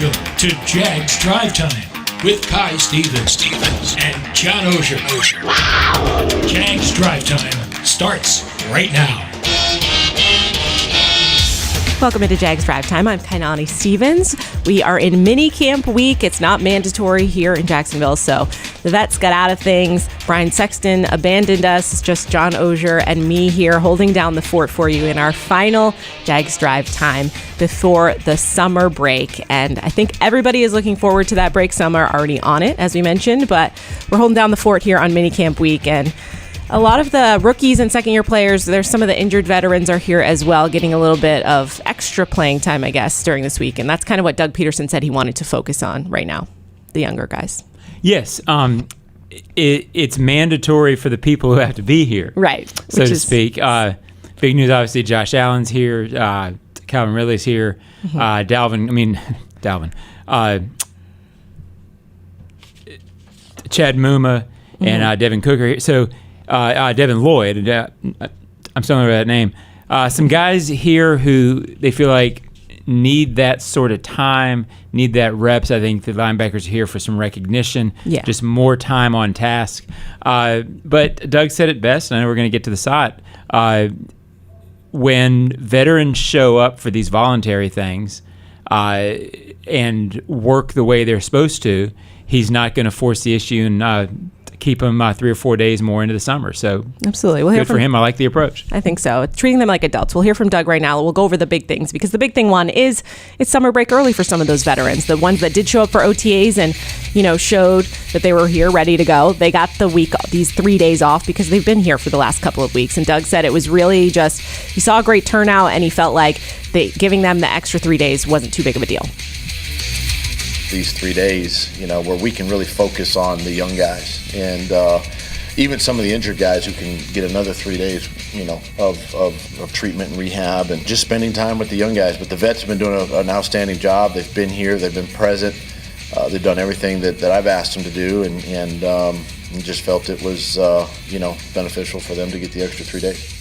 Welcome to Jags Drive Time with Kai Stevens and John Oehser. Jags Drive Time starts right now. Welcome into Jags Drive Time. I'm Kainani Stevens. We are in Minicamp week. It's not mandatory here in Jacksonville, so the vets got out of things. Brian Sexton abandoned us. It's just John Oehser and me here holding down the fort for you in our final Jags Drive Time before the summer break. And I think everybody is looking forward to that break. Some are already on it, as we mentioned, but we're holding down the fort here on Minicamp week. And a lot of the rookies and second-year players, there's some of the injured veterans are here as well, getting a little bit of extra playing time, I guess, during this week. And that's kind of what Doug Pederson said he wanted to focus on right now, the younger guys. Yes. It's mandatory for the people who have to be here. Right. So to speak. Big news, obviously, Josh Allen's here. Calvin Ridley's here. Dalvin. Chad Muma and Devin Cook are here. So Devin Lloyd, I'm still remember that name. Some guys here who they feel like need that sort of time, need that reps. I think the linebackers are here for some recognition, just more time on task. But Doug said it best, and I know we're going to get to the side. When veterans show up for these voluntary things and work the way they're supposed to, he's not going to force the issue and keep them 3 or 4 days more into the summer. So absolutely, we'll hear good for him. I like the approach. I think so. Treating them like adults. We'll hear from Doug right now. We'll go over the big things, because the big thing one is it's summer break early for some of those veterans. The ones that did show up for OTAs and showed that they were here ready to go, they got these 3 days off because they've been here for the last couple of weeks. And Doug said it was really just, he saw a great turnout and he felt like giving them the extra 3 days wasn't too big of a deal. These 3 days, where we can really focus on the young guys and even some of the injured guys who can get another 3 days, of treatment and rehab and just spending time with the young guys. But the vets have been doing an outstanding job. They've been here. They've been present. They've done everything that I've asked them to do, and just felt it was, beneficial for them to get the extra 3 days.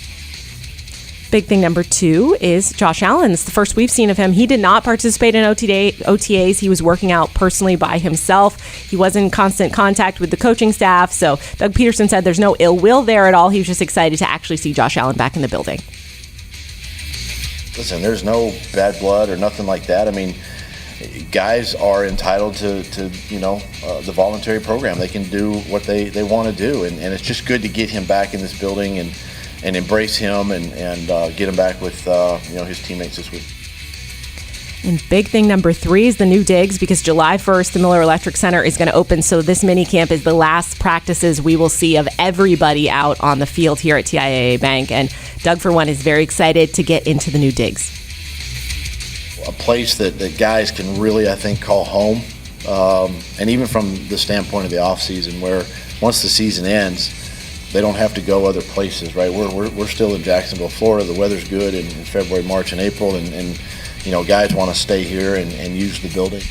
Big thing number 2 is Josh Allen. It's the first we've seen of him. He did not participate in OTAs. He was working out personally by himself. He was in constant contact with the coaching staff. So Doug Pederson said there's no ill will there at all. He was just excited to actually see Josh Allen back in the building. Listen, there's no bad blood or nothing like that. I mean, guys are entitled to the voluntary program. They can do what they want to do. And it's just good to get him back in this building and embrace him and get him back with his teammates this week. And big thing number 3 is the new digs, because July 1st, the Miller Electric Center is going to open. So this mini camp is the last practices we will see of everybody out on the field here at TIAA Bank. And Doug, for one, is very excited to get into the new digs. A place that guys can really, I think, call home. And even from the standpoint of the offseason, where once the season ends, they don't have to go other places, right? We're still in Jacksonville, Florida. The weather's good in February, March, and April, and guys want to stay here and use the building.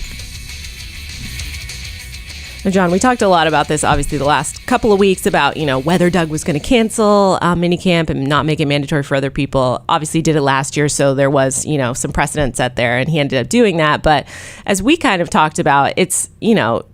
Now, John, we talked a lot about this, obviously, the last couple of weeks about, whether Doug was going to cancel minicamp and not make it mandatory for other people. Obviously, did it last year, so there was, some precedent set there, and he ended up doing that. But as we kind of talked about, it's,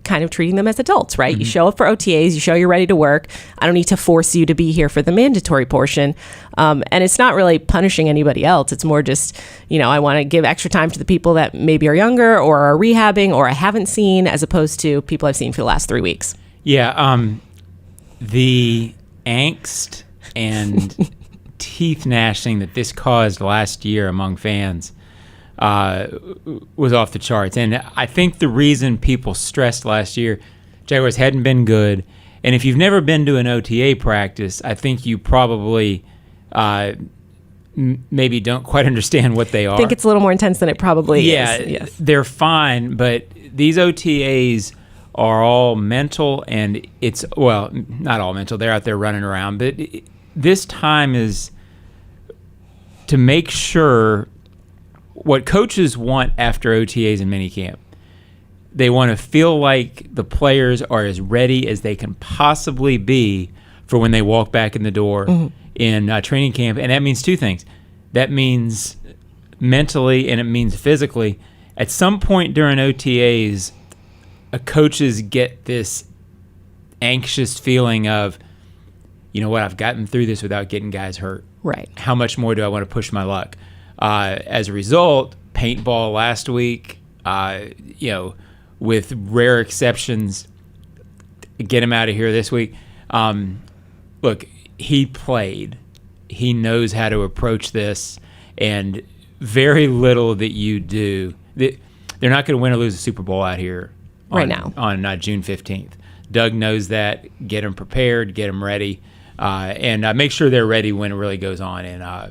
kind of treating them as adults, right? Mm-hmm. You show up for OTAs, you show you're ready to work. I don't need to force you to be here for the mandatory portion. And it's not really punishing anybody else. It's more just, I want to give extra time to the people that maybe are younger or are rehabbing or I haven't seen, as opposed to people I've seen for the last 3 weeks. Yeah. The angst and teeth gnashing that this caused last year among fans was off the charts. And I think the reason people stressed last year, Jaguars hadn't been good. And if you've never been to an OTA practice, I think you probably maybe don't quite understand what they are. I think it's a little more intense than it probably is. Yeah, they're fine, but these OTAs are all mental, and it's, well, not all mental. They're out there running around. But this time is to make sure what coaches want after OTAs and minicamp. They want to feel like the players are as ready as they can possibly be for when they walk back in the door in training camp. And that means two things. That means mentally and it means physically. at some point during OTAs, coaches get this anxious feeling of, you know what, I've gotten through this without getting guys hurt. Right. How much more do I want to push my luck? As a result, paintball last week, with rare exceptions, get him out of here this week. Look, he played. He knows how to approach this, and very little that you do. They're not going to win or lose a Super Bowl out here right now on June 15th. Doug knows that. Get them prepared, get them ready, and make sure they're ready when it really goes on. And I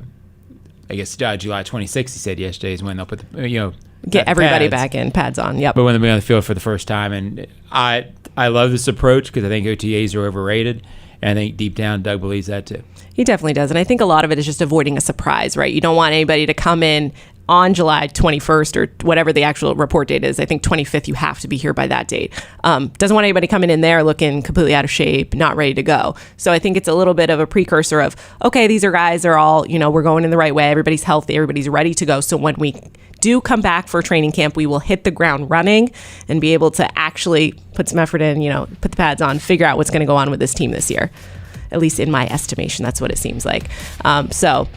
guess July 26th, he said yesterday, is when they'll put the get everybody pads back in, pads on. Yep. But when they'll be on the field for the first time, and I love this approach because I think OTAs are overrated, and I think deep down Doug believes that too. He definitely does, and I think a lot of it is just avoiding a surprise, right? You don't want anybody to come in on July 21st or whatever the actual report date is. I think 25th, you have to be here by that date. Doesn't want anybody coming in there looking completely out of shape, not ready to go. So I think it's a little bit of a precursor of, okay, these are guys, they're all, we're going in the right way. Everybody's healthy. Everybody's ready to go. So when we do come back for training camp, we will hit the ground running and be able to actually put some effort in, put the pads on, figure out what's going to go on with this team this year. At least in my estimation, that's what it seems like. So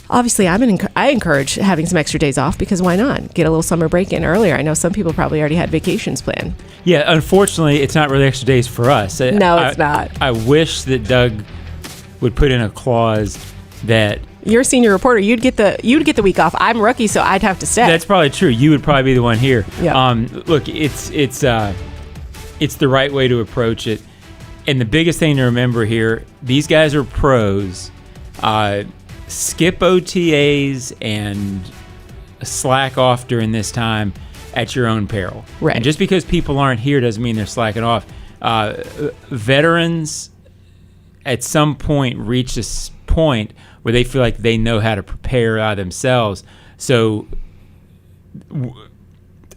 obviously, I encourage having some extra days off, because why not? Get a little summer break in earlier. I know some people probably already had vacations planned. Yeah, unfortunately, it's not really extra days for us. No, it's not. I wish that Doug would put in a clause that you're a senior reporter. You'd get the week off. I'm rookie, so I'd have to stay. That's probably true. You would probably be the one here. Yeah. Look, it's the right way to approach it. And the biggest thing to remember here, these guys are pros. Skip OTAs and slack off during this time at your own peril. Right. And just because people aren't here doesn't mean they're slacking off. Veterans at some point reach this point where they feel like they know how to prepare themselves. So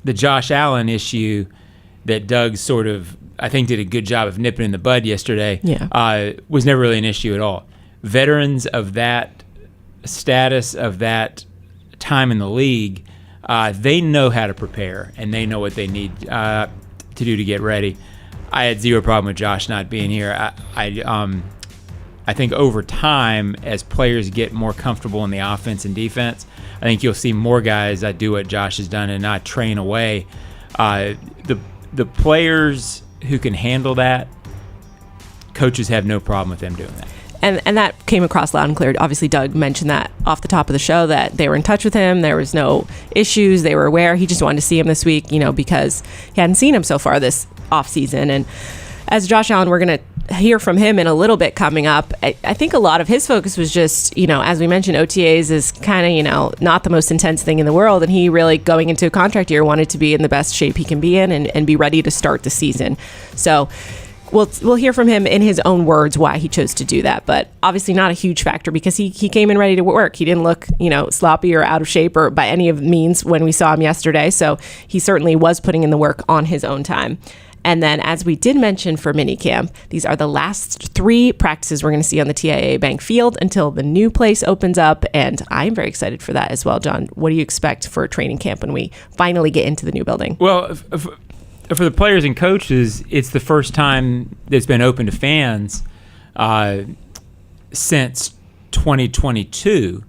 the Josh Allen issue that Doug sort of, I think, did a good job of nipping in the bud yesterday, was never really an issue at all. Veterans of that status, of that time in the league, they know how to prepare, and they know what they need to do to get ready. I had zero problem with Josh not being here. I think over time, as players get more comfortable in the offense and defense, I think you'll see more guys that do what Josh has done and not train away. The players who can handle that, coaches have no problem with them doing that. And that came across loud and clear. Obviously, Doug mentioned that off the top of the show, that they were in touch with him. There was no issues. They were aware. He just wanted to see him this week, because he hadn't seen him so far this offseason. And as Josh Allen, we're going to hear from him in a little bit coming up. I think a lot of his focus was just, as we mentioned, OTAs is kind of, not the most intense thing in the world. And he really, going into a contract year, wanted to be in the best shape he can be in and be ready to start the season. So We'll hear from him in his own words why he chose to do that, but obviously not a huge factor because he came in ready to work. He didn't look, sloppy or out of shape or by any of means when we saw him yesterday. So he certainly was putting in the work on his own time. And then, as we did mention for minicamp, these are the last 3 practices we're going to see on the TIAA Bank Field until the new place opens up. And I'm very excited for that as well. John, what do you expect for training camp when we finally get into the new building? Well, for the players and coaches, it's the first time that's been open to fans since 2022.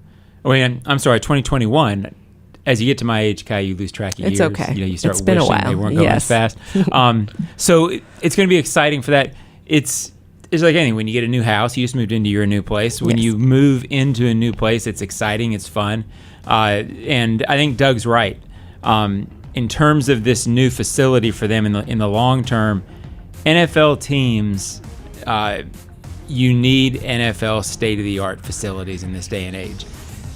I'm sorry, 2021. As you get to my age, Kai, you lose track of years. It's okay. You start it's been wishing a while. they weren't going as fast. So it's going to be exciting for that. It's like anything. When you get a new house, you just moved into your new place. When you move into a new place, it's exciting. It's fun. And I think Doug's right. In terms of this new facility for them in the long term, NFL teams, you need NFL state-of-the-art facilities in this day and age.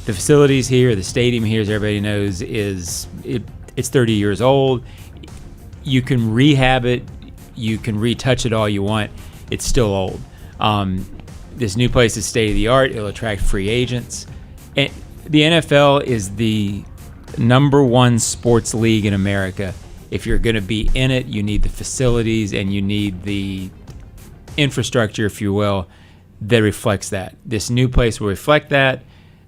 The facilities here, the stadium here, as everybody knows, it's 30 years old. You can rehab it, you can retouch it all you want. It's still old. This new place is state-of-the-art. It'll attract free agents. And the NFL is the number 1 sports league in America. If you're going to be in it, you need the facilities and you need the infrastructure, if you will, that reflects that. This new place will reflect that.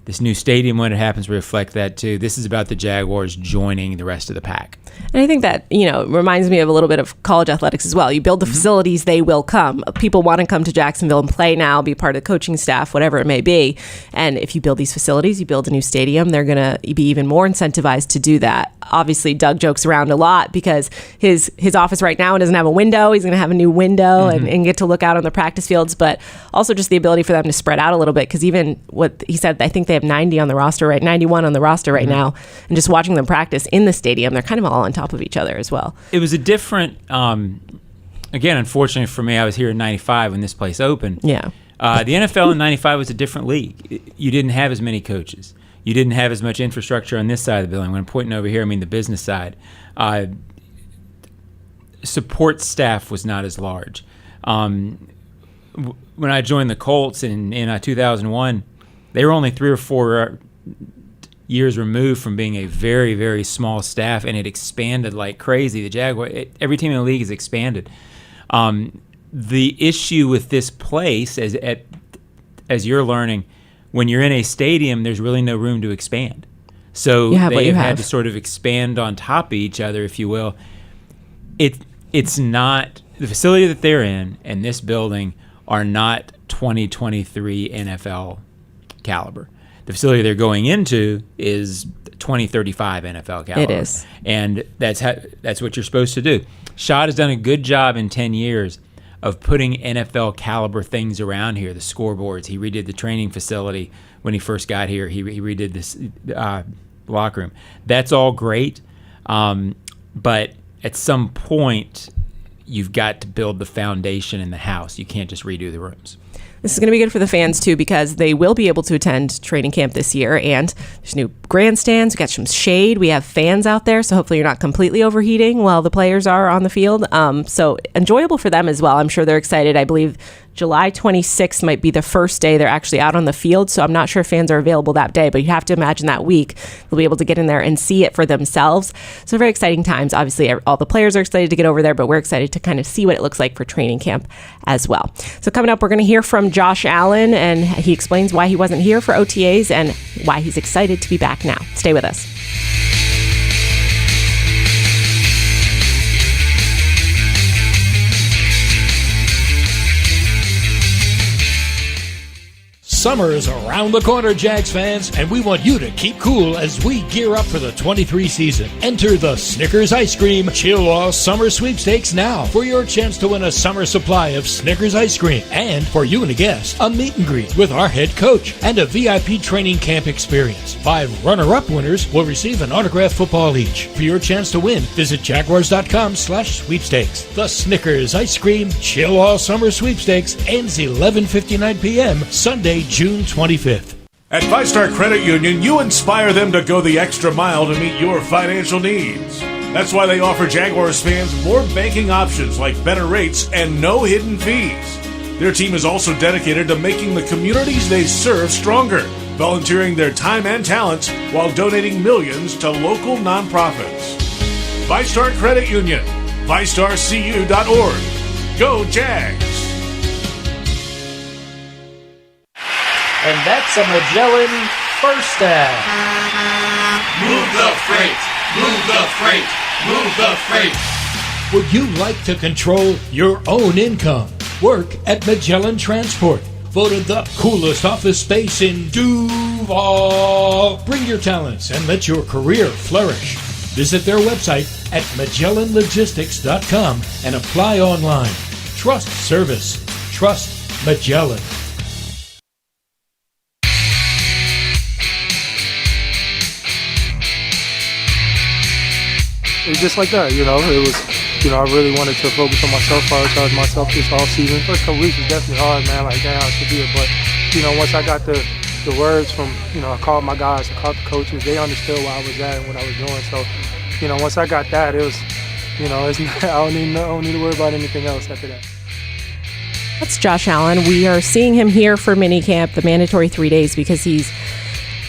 This new stadium, when it happens, will reflect that too. This is about the Jaguars joining the rest of the pack. And I think that, it reminds me of a little bit of college athletics as well. You build the facilities, they will come. People want to come to Jacksonville and play now, be part of the coaching staff, whatever it may be. And if you build these facilities, you build a new stadium, they're going to be even more incentivized to do that. Obviously, Doug jokes around a lot because his office right now doesn't have a window. He's going to have a new window and get to look out on the practice fields, but also just the ability for them to spread out a little bit, because even what he said, I think they have 91 on the roster right now, and just watching them practice in the stadium, they're kind of all on top of each other as well. It was a different, again, unfortunately for me, I was here in 95 when this place opened. Yeah. The NFL in 95 was a different league. You didn't have as many coaches. You didn't have as much infrastructure on this side of the building. When I'm pointing over here, I mean the business side. Support staff was not as large. When I joined the Colts in 2001, they were only 3 or 4 years removed from being a very, very small staff, and it expanded like crazy. The Jaguars, every team in the league has expanded. The issue with this place, as you're learning, when you're in a stadium, there's really no room to expand. So they've had to sort of expand on top of each other, if you will. It's not the facility that they're in and this building are not 2023 NFL caliber. The facility they're going into is 2035 NFL caliber. It is. And that's what you're supposed to do. Shad has done a good job in 10 years of putting NFL caliber things around here, the scoreboards. He redid the training facility when he first got here. He redid this locker room. That's all great, but at some point, you've got to build the foundation in the house. You can't just redo the rooms. This is going to be good for the fans, too, because they will be able to attend training camp this year. And there's new grandstands. We got some shade. We have fans out there, so hopefully you're not completely overheating while the players are on the field. So enjoyable for them as well. I'm sure they're excited. I believe July 26th might be the first day they're actually out on the field, so I'm not sure if fans are available that day, but you have to imagine that week they'll be able to get in there and see it for themselves. So very exciting times. Obviously, all the players are excited to get over there, but we're excited to kind of see what it looks like for training camp as well. So coming up, we're going to hear from Josh Allen, and he explains why he wasn't here for OTAs and why he's excited to be back now. Stay with us. Summer is around the corner, Jags fans, and we want you to keep cool as we gear up for the 23 season. Enter the Snickers Ice Cream Chilliwack Summer Sweepstakes now for your chance to win a summer supply of Snickers ice cream, and for you and a guest, a meet and greet with our head coach and a VIP training camp experience. 5 runner-up winners will receive an autographed football each. For your chance to win, visit Jaguars.com/sweepstakes. The Snickers Ice Cream Chilliwack Summer Sweepstakes ends 11:59 p.m. Sunday, June 25th. At 5-Star Credit Union, you inspire them to go the extra mile to meet your financial needs. That's why they offer Jaguars fans more banking options like better rates and no hidden fees. Their team is also dedicated to making the communities they serve stronger, volunteering their time and talents while donating millions to local nonprofits. 5-Star Credit Union, 5starcu.org. Go Jags! And that's a Magellan first down. Move the freight! Move the freight! Move the freight! Would you like to control your own income? Work at Magellan Transport. Voted the coolest office space in Duval. Bring your talents and let your career flourish. Visit their website at MagellanLogistics.com and apply online. Trust service. Trust Magellan. It was just like that, it was, I really wanted to focus on myself, prioritize myself this all season. First couple weeks was definitely hard, man, like, damn, I should do it. But, once I got the words from, I called my guys, I called the coaches, they understood where I was at and what I was doing. So, once I got that, it was, I don't need to worry about anything else after that. That's Josh Allen. We are seeing him here for minicamp, the mandatory 3 days, because he's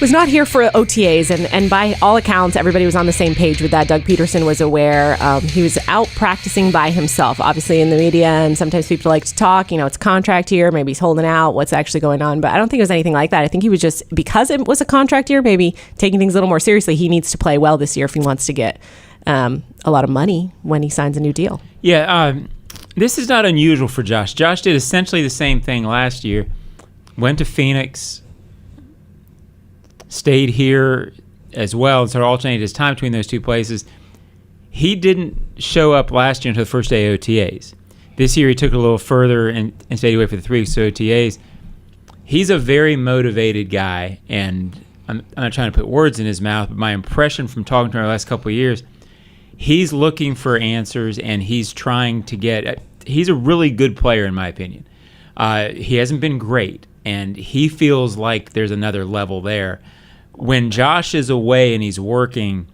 was not here for OTAs, and by all accounts, everybody was on the same page with that. Doug Pederson was aware. He was out practicing by himself, obviously in the media, and sometimes people like to talk, it's a contract year, maybe he's holding out, what's actually going on, but I don't think it was anything like that. I think he was just, because it was a contract year, maybe taking things a little more seriously. He needs to play well this year if he wants to get a lot of money when he signs a new deal. Yeah, this is not unusual for Josh. Josh did essentially the same thing last year, went to Phoenix, stayed here as well, and sort of alternated his time between those two places. He didn't show up last year until the first day of OTAs. This year he took it a little further and stayed away for the 3 weeks of OTAs. He's a very motivated guy, and I'm not trying to put words in his mouth, but my impression from talking to him the last couple of years, he's looking for answers, and he's trying to get – he's a really good player in my opinion. He hasn't been great, and he feels like there's another level there. When Josh is away and he's working,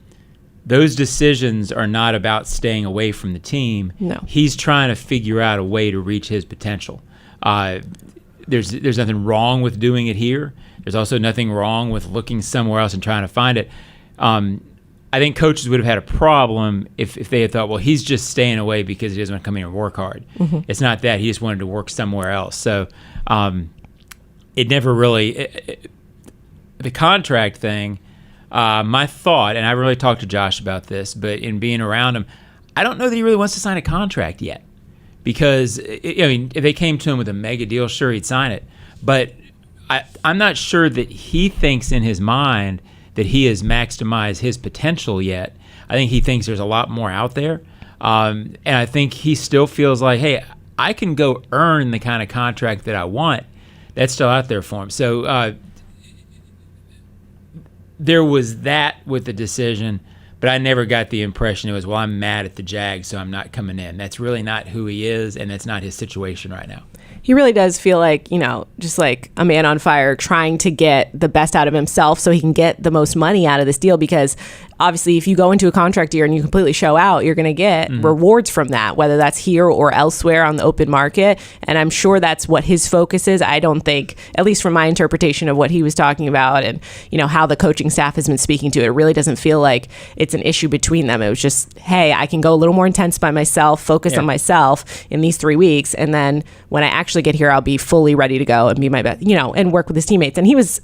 those decisions are not about staying away from the team. No. He's trying to figure out a way to reach his potential. There's nothing wrong with doing it here. There's also nothing wrong with looking somewhere else and trying to find it. I think coaches would have had a problem if they had thought, well, he's just staying away because he doesn't want to come here and work hard. Mm-hmm. It's not that. He just wanted to work somewhere else. So it never really the contract thing, my thought, and I really talked to Josh about this, but in being around him, I don't know that he really wants to sign a contract yet. Because, if they came to him with a mega deal, sure, he'd sign it. But I'm not sure that he thinks in his mind that he has maximized his potential yet. I think he thinks there's a lot more out there. And I think he still feels like, hey, I can go earn the kind of contract that I want. That's still out there for him. So there was that with the decision, but I never got the impression it was, well, I'm mad at the Jags, so I'm not coming in. That's really not who he is, and that's not his situation right now. He really does feel like, just like a man on fire trying to get the best out of himself so he can get the most money out of this deal, because obviously if you go into a contract year and you completely show out, you're going to get rewards from that, whether that's here or elsewhere on the open market. And I'm sure that's what his focus is. I don't think, at least from my interpretation of what he was talking about and, how the coaching staff has been speaking to it, really doesn't feel like it's an issue between them. It was just, hey, I can go a little more intense by myself, focus on myself in these 3 weeks. And then when I actually get here, I'll be fully ready to go and be my best, and work with his teammates. And he was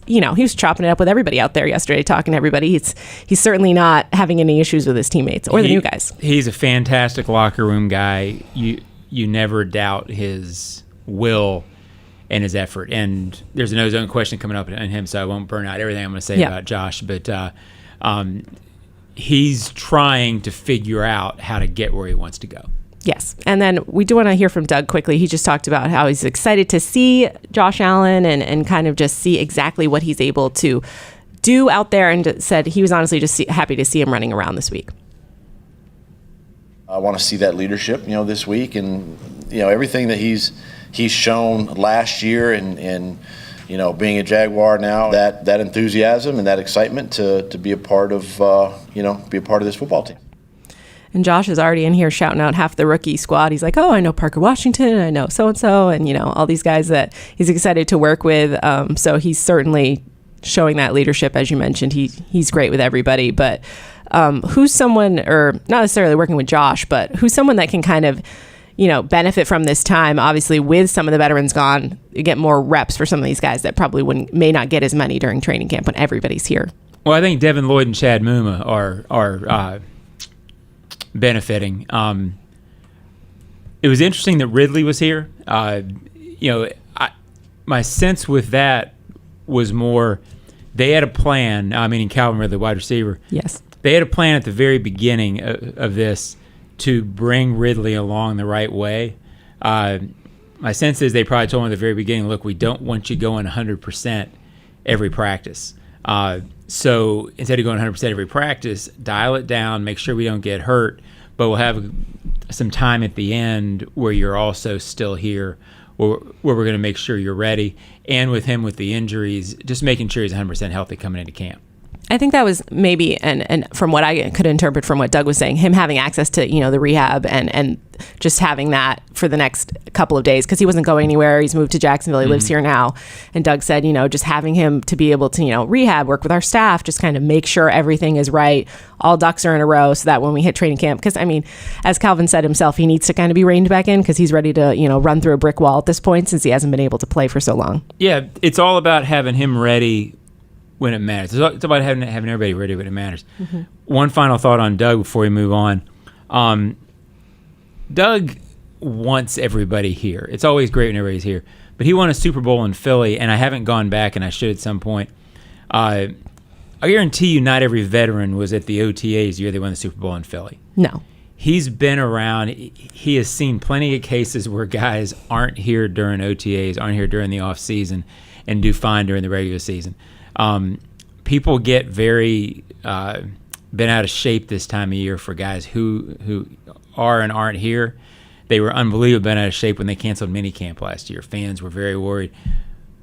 chopping it up with everybody out there yesterday, talking to everybody. He's certainly not having any issues with his teammates or the new guys. He's a fantastic locker room guy. You never doubt his will and his effort. And there's an ozone question coming up on him, so I won't burn out everything I'm going to say about Josh. But he's trying to figure out how to get where he wants to go. Yes. And then we do want to hear from Doug quickly. He just talked about how he's excited to see Josh Allen and kind of just see exactly what he's able to do out there, and said he was honestly just happy to see him running around this week. I want to see that leadership, this week, and everything that he's shown last year, and being a Jaguar now, that enthusiasm and that excitement to be a part of this football team. And Josh is already in here shouting out half the rookie squad. He's like, oh, I know Parker Washington, I know so-and-so, and, all these guys that he's excited to work with. So he's certainly showing that leadership, as you mentioned. He's great with everybody. But who's someone, or not necessarily working with Josh, but who's someone that can kind of, benefit from this time? Obviously, with some of the veterans gone, you get more reps for some of these guys that probably may not get as many during training camp when everybody's here. Well, I think Devin Lloyd and Chad Muma are benefiting. It was interesting that Ridley was here. My sense with that was more they had a plan. Meaning Calvin Ridley, wide receiver. Yes. They had a plan at the very beginning of this to bring Ridley along the right way. My sense is they probably told him at the very beginning, look, we don't want you going 100% every practice. So instead of going 100% every practice, dial it down, make sure we don't get hurt, but we'll have some time at the end where you're also still here, where we're going to make sure you're ready. And with him with the injuries, just making sure he's 100% healthy coming into camp. I think that was maybe, and from what I could interpret from what Doug was saying, him having access to, the rehab and just having that for the next couple of days, because he wasn't going anywhere. He's moved to Jacksonville. He lives here now. And Doug said, just having him to be able to, rehab, work with our staff, just kind of make sure everything is right. All ducks are in a row so that when we hit training camp, because as Calvin said himself, he needs to kind of be reined back in because he's ready to, run through a brick wall at this point since he hasn't been able to play for so long. Yeah, it's all about having him ready when it matters. It's about having everybody ready when it matters. Mm-hmm. One final thought on Doug before we move on. Doug wants everybody here. It's always great when everybody's here. But he won a Super Bowl in Philly, and I haven't gone back, and I should at some point. I guarantee you not every veteran was at the OTAs the year they won the Super Bowl in Philly. No. He's been around. He has seen plenty of cases where guys aren't here during OTAs, aren't here during the offseason, and do fine during the regular season. People get very been out of shape this time of year for guys who are and aren't here. They were unbelievably been out of shape when they canceled minicamp last year. Fans were very worried.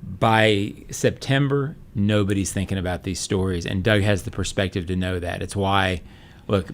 By September, nobody's thinking about these stories, and Doug has the perspective to know that. It's why, look,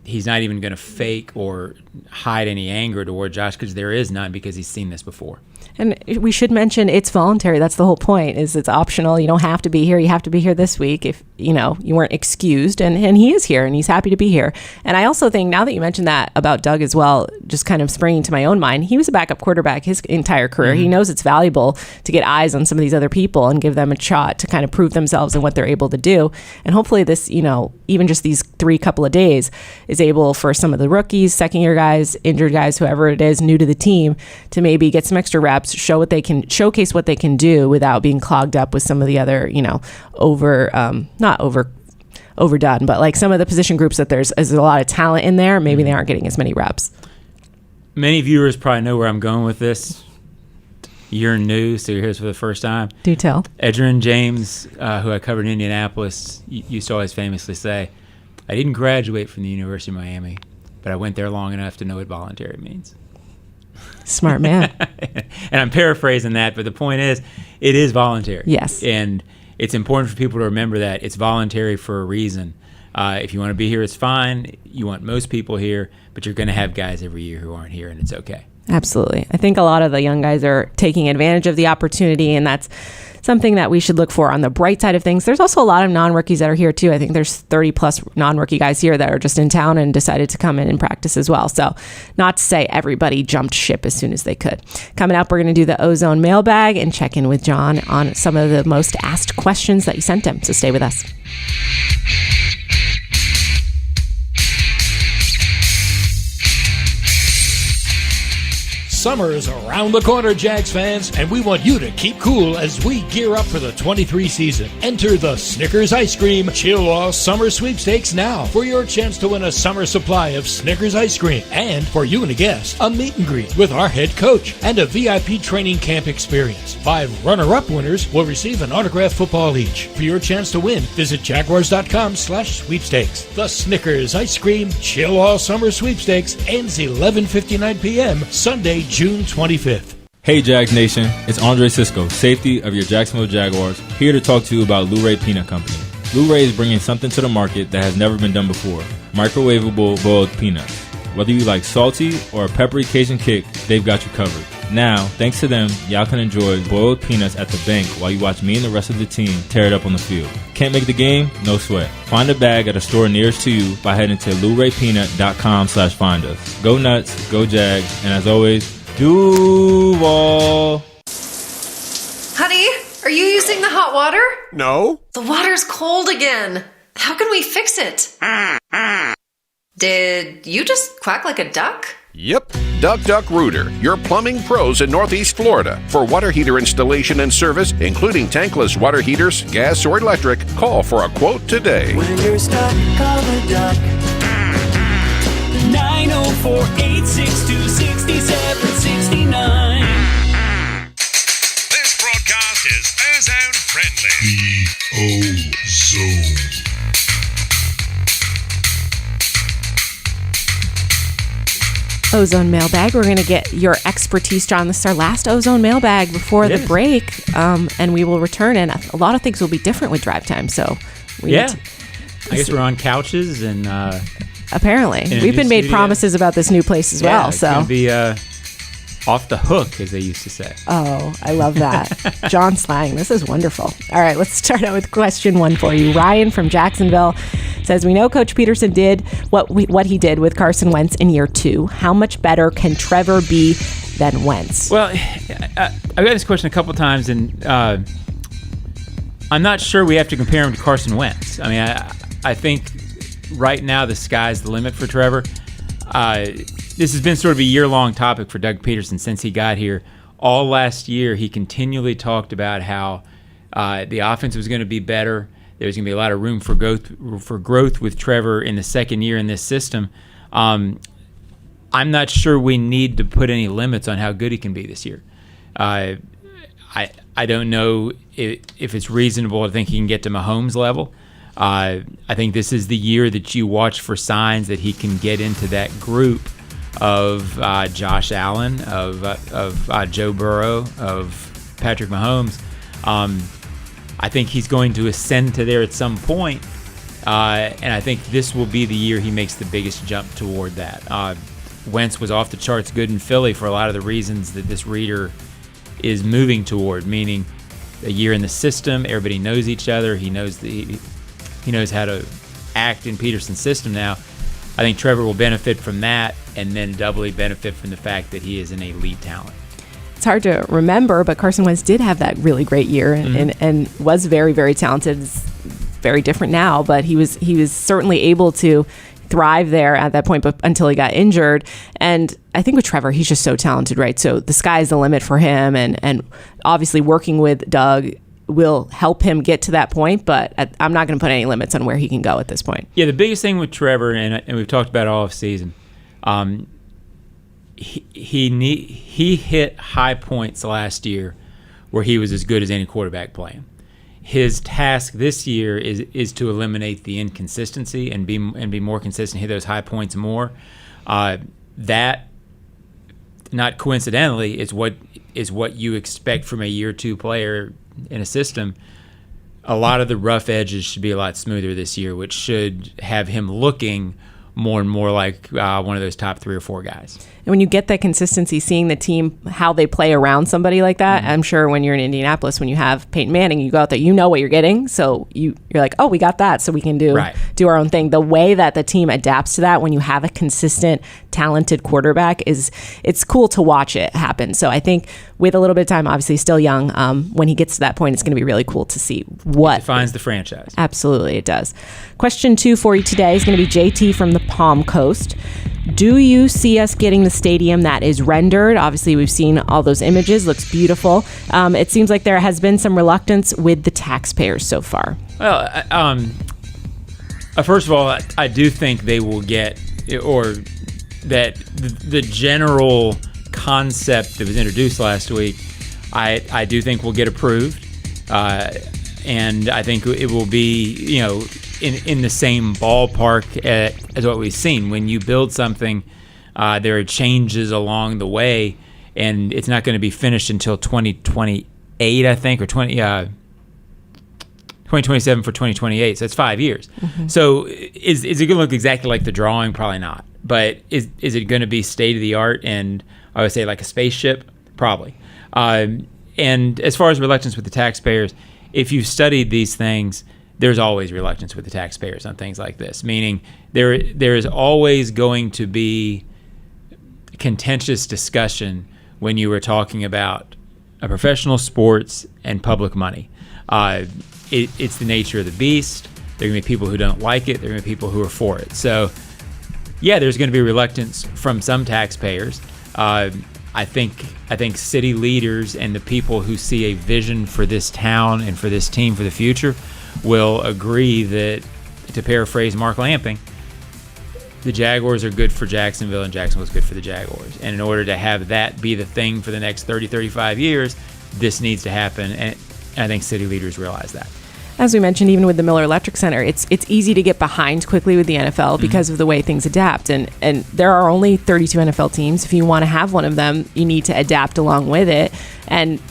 he's not even going to fake or hide any anger toward Josh, because there is none, because he's seen this before. And we should mention it's voluntary. That's the whole point, is it's optional. You don't have to be here. You have to be here this week if, you weren't excused. And he is here, and he's happy to be here. And I also think, now that you mentioned that about Doug as well, just kind of springing to my own mind, he was a backup quarterback his entire career. Mm-hmm. He knows it's valuable to get eyes on some of these other people and give them a shot to kind of prove themselves and what they're able to do. And hopefully this, even just these couple of days is able for some of the rookies, second-year guys, injured guys, whoever it is, new to the team, to maybe get some extra reps, showcase what they can do without being clogged up with some of the other, not overdone, but like some of the position groups that there's a lot of talent in there. Maybe they aren't getting as many reps. Many viewers probably know where I'm going with this. You're new, so you're here for the first time. Do tell. Edgerrin James, who I covered in Indianapolis, used to always famously say, I didn't graduate from the University of Miami, but I went there long enough to know what voluntary means. Smart man. And I'm paraphrasing that, but the point is, it is voluntary. Yes. And it's important for people to remember that it's voluntary for a reason. If you want to be here, it's fine. You want most people here, but you're going to have guys every year who aren't here, and it's okay. Absolutely. I think a lot of the young guys are taking advantage of the opportunity, and that's something that we should look for on the bright side of things. There's also a lot of non-rookies that are here too. I think there's 30 plus non-rookie guys here that are just in town and decided to come in and practice as well. So not to say everybody jumped ship as soon as they could. Coming up, we're going to do the Ozone mailbag and check in with John on some of the most asked questions that you sent him. So stay with us. Summer is around the corner, Jags fans, and we want you to keep cool as we gear up for the 23 season. Enter the Snickers Ice Cream Chill-Off Summer Sweepstakes now for your chance to win a summer supply of Snickers ice cream, and for you and a guest, a meet and greet with our head coach and a VIP training camp experience. 5 runner-up winners will receive an autographed football each. For your chance to win, visit Jaguars.com/sweepstakes. The Snickers Ice Cream Chill-Off Summer Sweepstakes ends 11:59 p.m. Sunday, June 25th. Hey Jags Nation, it's Andre Sisco, safety of your Jacksonville Jaguars, here to talk to you about Luray Peanut Company. Luray is bringing something to the market that has never been done before, microwavable boiled peanuts. Whether you like salty or a peppery Cajun kick, they've got you covered. Now, thanks to them, y'all can enjoy boiled peanuts at the bank while you watch me and the rest of the team tear it up on the field. Can't make the game? No sweat. Find a bag at a store nearest to you by heading to LurayPeanut.com/find us. Go nuts, go Jags, and as always, Duval. Honey, are you using the hot water? No. The water's cold again. How can we fix it? Did you just quack like a duck? Yep. Duck Rooter, your plumbing pros in Northeast Florida. For water heater installation and service, including tankless water heaters, gas, or electric, call for a quote today. When you're stuck, call the duck. 904-862-6769. This broadcast is ozone friendly. The Ozone. Ozone mailbag. We're going to get your expertise, John. This is our last Ozone mailbag before the break, and we will return. And a lot of things will be different with Drive Time, so I guess we're on couches and apparently we've been made promises about this new place as well. It's so gonna be off the hook, as they used to say. Oh, I love that. John slang. This is wonderful. All right, let's start out with question 1 for you. Ryan from Jacksonville says, we know Coach Pederson did what he did with Carson Wentz in year 2. How much better can Trevor be than Wentz? Well, I've got this question a couple times, and I'm not sure we have to compare him to Carson Wentz. I mean, I think right now the sky's the limit for Trevor. This has been sort of a year-long topic for Doug Pederson since he got here. All last year, he continually talked about how the offense was going to be better. There was going to be a lot of room for growth with Trevor in the second year in this system. I'm not sure we need to put any limits on how good he can be this year. I don't know if it's reasonable to think he can get to Mahomes level. I think this is the year that you watch for signs that he can get into that group of Josh Allen, of Joe Burrow, of Patrick Mahomes. I think he's going to ascend to there at some point, and I think this will be the year he makes the biggest jump toward that. Wentz was off the charts good in Philly for a lot of the reasons that this reader is moving toward, meaning a year in the system, everybody knows each other, he knows how to act in Pederson's system now. I think Trevor will benefit from that and then doubly benefit from the fact that he is an elite talent. It's hard to remember, but Carson Wentz did have that really great year and was very, very talented. It's very different now, but he was certainly able to thrive there at that point, but until he got injured. And I think with Trevor, he's just so talented, right? So the sky's the limit for him, and obviously working with Doug will help him get to that point, but I'm not going to put any limits on where he can go at this point. Yeah, the biggest thing with Trevor, and we've talked about it all of season, he hit high points last year where he was as good as any quarterback playing. His task this year is to eliminate the inconsistency and be more consistent, hit those high points more. That, not coincidentally, is what you expect from a year 2 player in a system. A lot of the rough edges should be a lot smoother this year, which should have him looking more and more like one of those top 3 or 4 guys. And when you get that consistency, seeing the team, how they play around somebody like that, I'm sure when you're in Indianapolis, when you have Peyton Manning, you go out there, you know what you're getting. So you're like, oh, we got that, so we can do our own thing. The way that the team adapts to that when you have a consistent, talented quarterback it's cool to watch it happen. So I think with a little bit of time, obviously still young, when he gets to that point, it's going to be really cool to see what defines the franchise. Absolutely, it does. Question 2 for you today is going to be JT from the Palm Coast. Do you see us getting the stadium that is rendered? Obviously, we've seen all those images. Looks beautiful. It seems like there has been some reluctance with the taxpayers so far. Well, first of all, I do think they will get, or that the general concept that was introduced last week, I do think will get approved. And I think it will be, in the same ballpark as what we've seen. When you build something, there are changes along the way, and it's not going to be finished until 2028, I think, or 2027 for 2028. So it's 5 years. Mm-hmm. So is it going to look exactly like the drawing? Probably not. But is it going to be state of the art and I would say like a spaceship? Probably. And as far as reluctance with the taxpayers, if you've studied these things, there's always reluctance with the taxpayers on things like this, meaning there is always going to be contentious discussion when you were talking about a professional sports and public money. It's the nature of the beast. There are going to be people who don't like it. There are going to be people who are for it. So, yeah, there's going to be reluctance from some taxpayers. I think city leaders and the people who see a vision for this town and for this team for the future will agree that, to paraphrase Mark Lamping, the Jaguars are good for Jacksonville and Jacksonville is good for the Jaguars. And in order to have that be the thing for the next 30, 35 years, this needs to happen. And I think city leaders realize that. As we mentioned, even with the Miller Electric Center, it's easy to get behind quickly with the NFL because of the way things adapt. And there are only 32 NFL teams. If you want to have one of them, you need to adapt along with it. And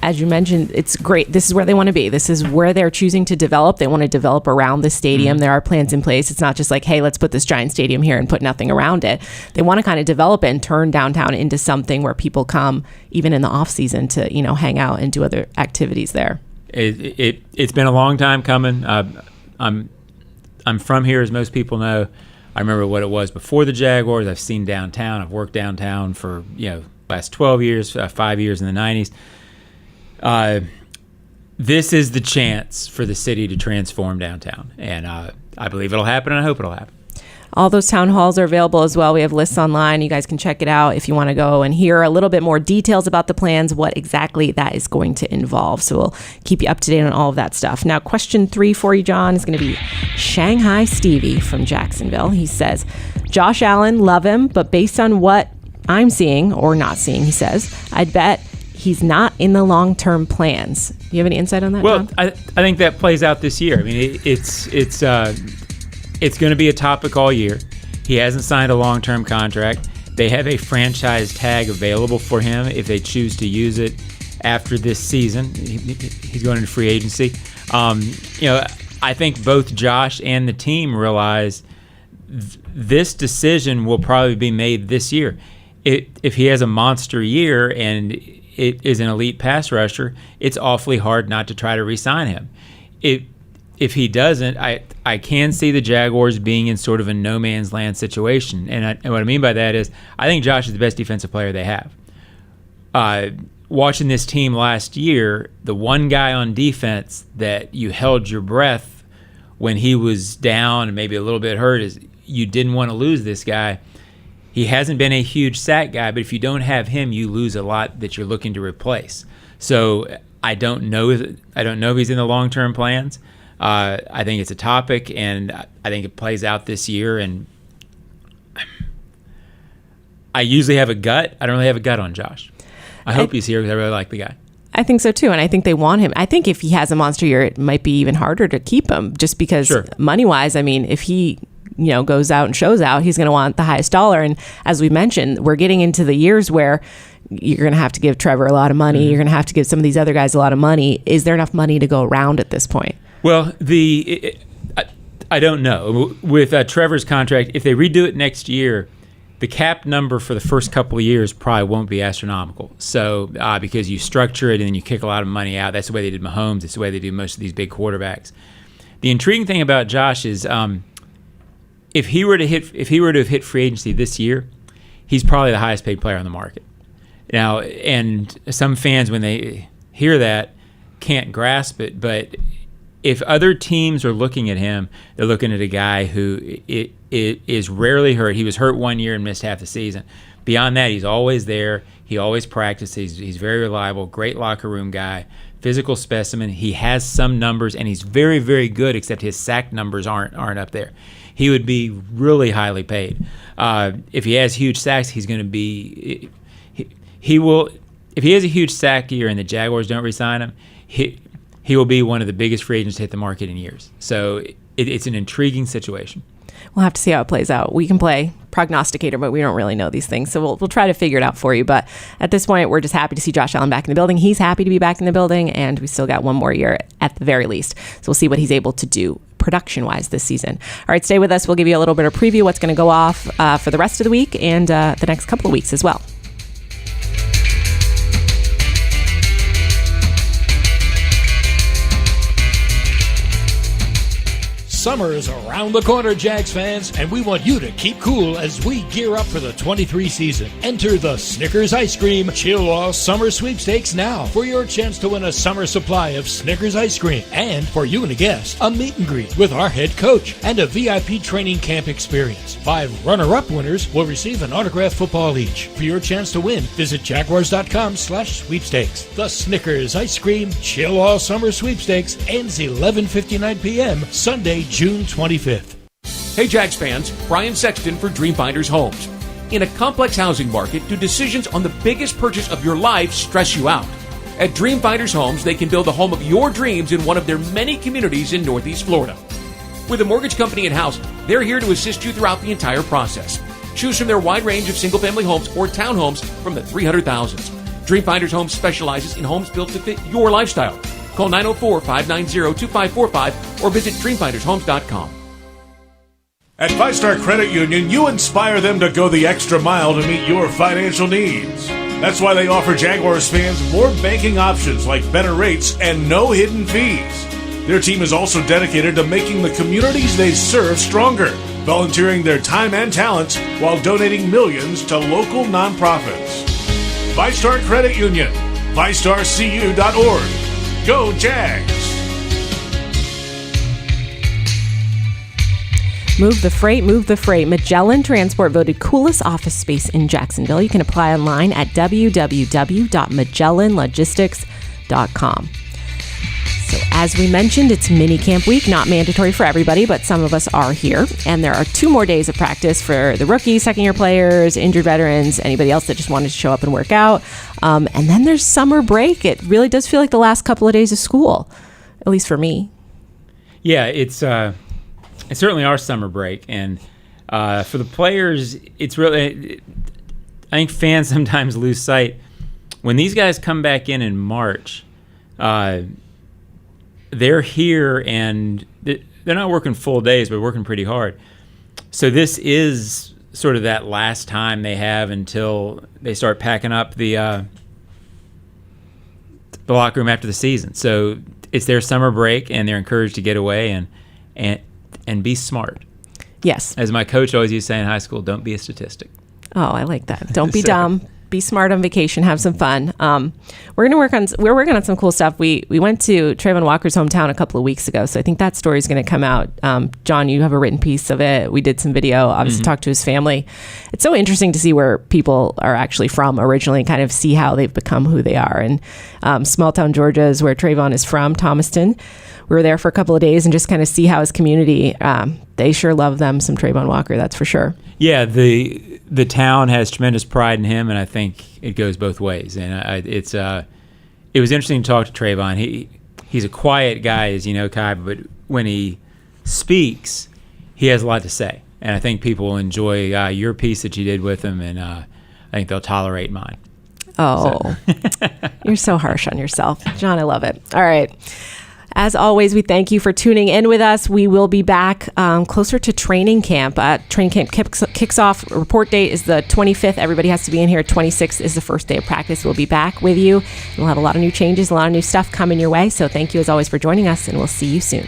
as you mentioned, it's great. This is where they want to be. This is where they're choosing to develop. They want to develop around the stadium. There are plans in place. It's not just like, hey, let's put this giant stadium here and put nothing around it. They want to kind of develop it and turn downtown into something where people come even in the off season to, hang out and do other activities there. It's been a long time coming. I'm from here, as most people know. I remember what it was before the Jaguars. I've seen downtown. I've worked downtown for last 12 years, 5 years in the 90s. This is the chance for the city to transform downtown, and I believe it'll happen, and I hope it'll happen. All those town halls are available as well. We have lists online. You guys can check it out if you want to go and hear a little bit more details about the plans, what exactly that is going to involve. So we'll keep you up to date on all of that stuff. Now, question 3 for you, John, is going to be Shanghai Stevie from Jacksonville. He says, Josh Allen, love him, but based on what I'm seeing or not seeing, he says, I'd bet he's not in the long-term plans. Do you have any insight on that, Well, John? I think that plays out this year. I mean, it's going to be a topic all year. He hasn't signed a long-term contract. They have a franchise tag available for him if they choose to use it after this season. He's going into free agency. I think both Josh and the team realize this decision will probably be made this year. If he has a monster year and it is an elite pass rusher, it's awfully hard not to try to re-sign him. If he doesn't, I can see the Jaguars being in sort of a no man's land situation. And what I mean by that is I think Josh is the best defensive player they have. Watching this team last year, the one guy on defense that you held your breath when he was down and maybe a little bit hurt is you didn't want to lose this guy. He hasn't been a huge sack guy, but if you don't have him, you lose a lot that you're looking to replace. So I don't know if he's in the long-term plans. I think it's a topic, and I think it plays out this year. And I usually have a gut. I don't really have a gut on Josh. I hope he's here because I really like the guy. I think so too, and I think they want him. I think if he has a monster year, it might be even harder to keep him, just because money-wise. I mean, if he goes out and shows out, he's going to want the highest dollar. And as we mentioned, we're getting into the years where you're going to have to give Trevor a lot of money. You're going to have to give some of these other guys a lot of money. Is there enough money to go around at this point? Well, I don't know. With Trevor's contract, if they redo it next year, the cap number for the first couple of years probably won't be astronomical. So because you structure it and then you kick a lot of money out. That's the way they did Mahomes. It's the way they do most of these big quarterbacks. The intriguing thing about Josh is if he were to have hit free agency this year, he's probably the highest paid player on the market. Now, and some fans, when they hear that, can't grasp it. But if other teams are looking at him, they're looking at a guy who is rarely hurt. He was hurt one year and missed half the season. Beyond that, he's always there. He always practices. He's very reliable, great locker room guy, physical specimen. He has some numbers, and he's very, very good, except his sack numbers aren't up there. He would be really highly paid. If he has huge sacks, he's going to be he will. If he has a huge sack year and the Jaguars don't re-sign him, he will be one of the biggest free agents to hit the market in years. So it's an intriguing situation. We'll have to see how it plays out. We can play prognosticator, but we don't really know these things. So we'll try to figure it out for you. But at this point, we're just happy to see Josh Allen back in the building. He's happy to be back in the building, and we still got one more year at the very least. So we'll see what he's able to do production-wise this season. All right, stay with us. We'll give you a little bit of preview what's going to go off for the rest of the week and the next couple of weeks as well. Summer is around the corner, Jags fans, and we want you to keep cool as we gear up for the 23 season. Enter the Snickers Ice Cream Chill-Off Summer Sweepstakes now for your chance to win a summer supply of Snickers ice cream. And for you and a guest, a meet and greet with our head coach and a VIP training camp experience. 5 runner-up winners will receive an autographed football each. For your chance to win, visit Jaguars.com/sweepstakes. The Snickers Ice Cream Chill-Off Summer Sweepstakes ends 11:59 p.m. Sunday, June 25th. Hey Jags fans, Brian Sexton for Dreamfinders Homes. In a complex housing market, do decisions on the biggest purchase of your life stress you out? At Dreamfinders Homes, they can build the home of your dreams in one of their many communities in Northeast Florida. With a mortgage company in-house, they're here to assist you throughout the entire process. Choose from their wide range of single-family homes or townhomes from the 300,000s. Dreamfinders Homes specializes in homes built to fit your lifestyle. Call 904-590-2545 or visit dreamfindershomes.com. At 5-Star Credit Union, you inspire them to go the extra mile to meet your financial needs. That's why they offer Jaguars fans more banking options like better rates and no hidden fees. Their team is also dedicated to making the communities they serve stronger, volunteering their time and talents while donating millions to local nonprofits. 5-Star Credit Union, 5starcu.org. Go Jags! Move the freight, move the freight. Magellan Transport voted coolest office space in Jacksonville. You can apply online at www.magellanlogistics.com. So as we mentioned, it's minicamp week, not mandatory for everybody, but some of us are here. And there are 2 more days of practice for the rookies, second-year players, injured veterans, anybody else that just wanted to show up and work out. And then there's summer break. It really does feel like the last couple of days of school, at least for me. Yeah, it's certainly our summer break. And for the players, it's really, I think fans sometimes lose sight. When these guys come back in March, they're here and they're not working full days, but working pretty hard. So this is sort of that last time they have until they start packing up the locker room after the season. So it's their summer break, and they're encouraged to get away and be smart. Yes. As my coach always used to say in high school, don't be a statistic. Oh, I like that. Don't be dumb. Be smart on vacation. Have some fun. We're working on some cool stuff. We went to Trayvon Walker's hometown a couple of weeks ago, so I think that story is going to come out. John, you have a written piece of it. We did some video. Obviously, talked to his family. It's so interesting to see where people are actually from originally, and kind of see how they've become who they are. And small town Georgia is where Trayvon is from, Thomaston. We were there for a couple of days and just kind of see how his community, they sure love them some Trayvon Walker, that's for sure. Yeah, the town has tremendous pride in him, and I think it goes both ways. And it was interesting to talk to Trayvon. He's a quiet guy, as you know, Kai, but when he speaks, he has a lot to say. And I think people will enjoy your piece that you did with him, and I think they'll tolerate mine. Oh, you're so harsh on yourself. John, I love it. All right. As always, we thank you for tuning in with us. We will be back closer to training camp. Training camp kicks off. Report date is the 25th. Everybody has to be in here. 26th is the first day of practice. We'll be back with you. We'll have a lot of new changes, a lot of new stuff coming your way. So thank you as always for joining us, and we'll see you soon.